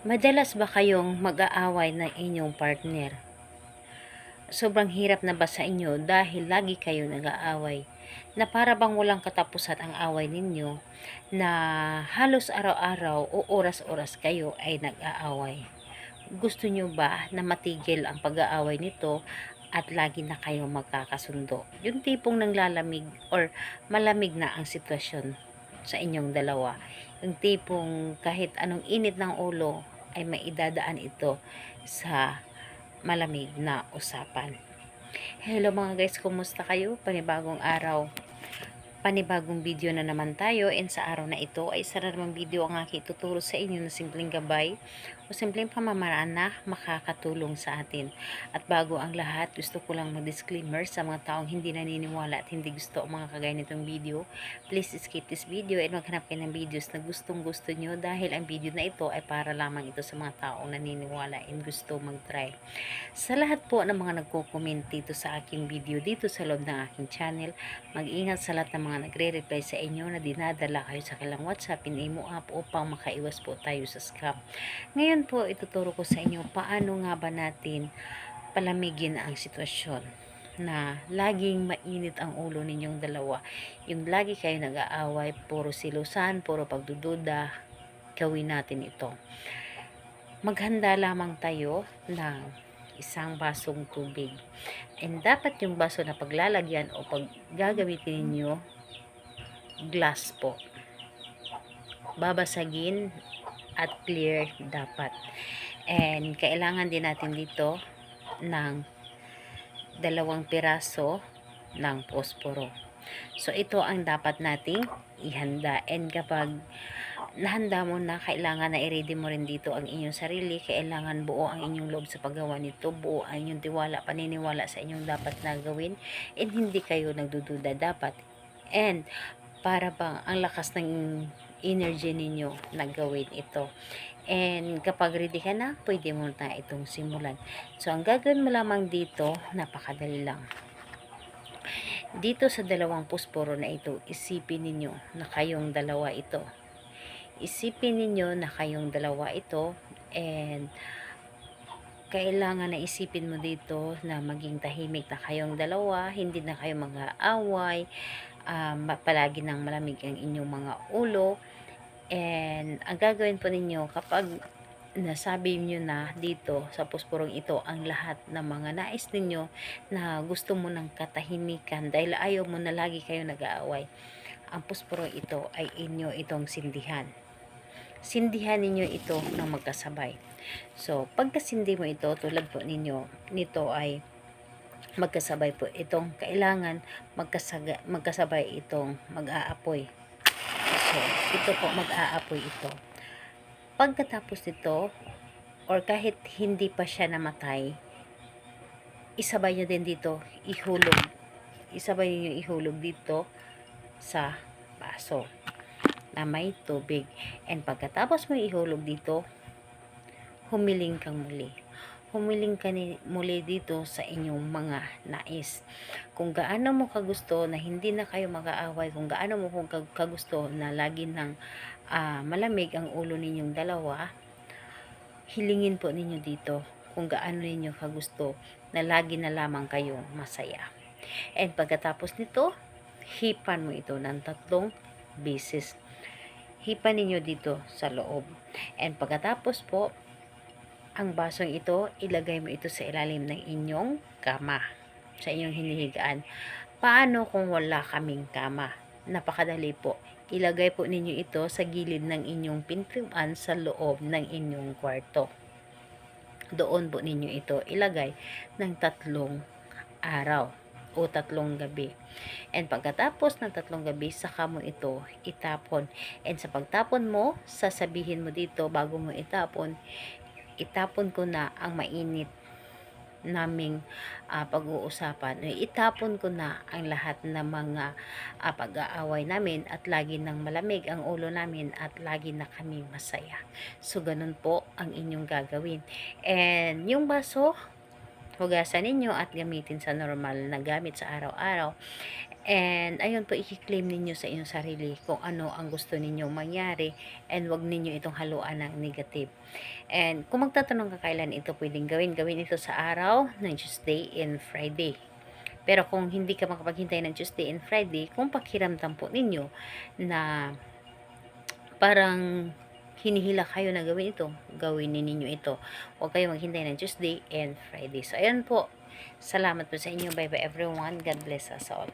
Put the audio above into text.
Madalas ba kayong mag-aaway ng inyong partner? Sobrang hirap na ba sa inyo dahil lagi kayo nag-aaway? Na para bang walang katapusan ang away ninyo, na halos araw-araw o oras-oras kayo ay nag-aaway? Gusto nyo ba na matigil ang pag-aaway nito at lagi na kayong magkakasundo? Yung tipong nanglalamig or malamig na ang sitwasyon sa inyong dalawa. Yung tipong kahit anong init ng ulo ay maidadaan ito sa malamig na usapan. Hello mga guys, kumusta kayo? Panibagong araw, panibagong video na naman tayo, and sa araw na ito ay isa na namang video ang aking ituturo sa inyo na simpleng gabay o simpleng pamamaraan na makakatulong sa atin. At bago ang lahat, gusto ko lang mag-disclaimer sa mga taong hindi naniniwala at hindi gusto ang mga kagaya nitong video. Please skip this video and maghanap kayo ng videos na gustong gusto nyo, dahil ang video na ito ay para lamang ito sa mga taong naniniwala and gusto mag-try. Sa lahat po ng mga nagko-comment dito sa aking video dito sa loob ng aking channel, mag-ingat sa lahat ng mga nagre-reply sa inyo na dinadala kayo sa kailang WhatsApp, Imo app upang makaiwas po tayo sa scam. Ngayon po, ituturo ko sa inyo paano nga ba natin palamigin ang sitwasyon na laging mainit ang ulo ninyong dalawa. Yung lagi kayo nag-aaway, puro silusan, puro pagdududa, gawin natin ito. Maghanda lamang tayo ng isang basong tubig. And dapat yung baso na paglalagyan o pag gagamitin ninyo, glass po. Babasagin at clear dapat. And kailangan din natin dito ng 2 piraso ng posporo. So ito ang dapat nating ihanda. And kapag nahanda mo na, kailangan na i-ready mo rin dito ang inyong sarili. Kailangan buo ang inyong loob sa paggawa nito, buo ang inyong tiwala, paniniwala sa inyong dapat na gawin, and hindi kayo nagdududa dapat. And para bang ang lakas ng energy ninyo na gawin ito. And kapag ready ka na, pwede mo na itong simulan. So ang gagawin mo lamang dito, napakadali lang. Dito sa 2 posporo na ito, isipin ninyo na kayong dalawa ito. Isipin ninyo na kayong dalawa ito, and kailangan na isipin mo dito na maging tahimik na kayong dalawa, hindi na kayo mag-aaway, palagi nang malamig ang inyong mga ulo. And ang gagawin po ninyo kapag nasabi niyo na dito sa posporong ito ang lahat ng mga nais ninyo na gusto mo ng katahimikan dahil ayaw mo na lagi kayo nag-aaway, ang posporong ito ay inyo itong sindihan. Sindihan ninyo ito ng magkasabay. So, pagkasindi mo ito, tulad po ninyo, nito ay magkasabay po itong kailangan magkasabay itong mag-aapoy. So, ito po mag-aapoy ito. Pagkatapos nito, or kahit hindi pa siya namatay, isabay nyo din dito, ihulog. Isabay nyo ihulog dito sa baso na may tubig. And pagkatapos mo ihulog dito, humiling kang muli. Humiling ka muli dito sa inyong mga nais. Kung gaano mo kagusto na hindi na kayo mag-aaway, kung gaano mo kagusto na lagi ng malamig ang ulo ninyong dalawa, hilingin po ninyo dito kung gaano ninyo kagusto na lagi na lamang kayong masaya. And pagkatapos nito, hipan mo ito ng 3 beses. Hipan ninyo dito sa loob. And pagkatapos po, ang basong ito, ilagay mo ito sa ilalim ng inyong kama, sa inyong hinihigaan. Paano kung wala kaming kama? Napakadali po. Ilagay po ninyo ito sa gilid ng inyong pintuan sa loob ng inyong kwarto. Doon po ninyo ito ilagay ng 3 araw o 3 gabi. And pagkatapos ng 3 gabi, saka mo ito itapon. And sa pagtapon mo, sasabihin mo dito bago mo itapon, itapon ko na ang mainit naming pag-uusapan. Itapon ko na ang lahat ng mga pag-aaway namin at lagi nang malamig ang ulo namin at lagi na kami masaya. So, ganun po ang inyong gagawin. And yung baso, hugasan ninyo at gamitin sa normal na gamit sa araw-araw. And ayun po, i-claim ninyo sa inyong sarili kung ano ang gusto ninyong mangyari and wag ninyo itong haluan ng negative. And kung magtatanong ka kailan ito pwedeng gawin, gawin ito sa araw ng Tuesday and Friday. Pero kung hindi ka makapaghintay ng Tuesday and Friday, kung pakiramdam po ninyo na parang hinihila kayo na gawin ito, gawin ninyo ito. Huwag kayo maghintay ng Tuesday and Friday. So, ayan po. Salamat po sa inyo. Bye bye everyone. God bless us all.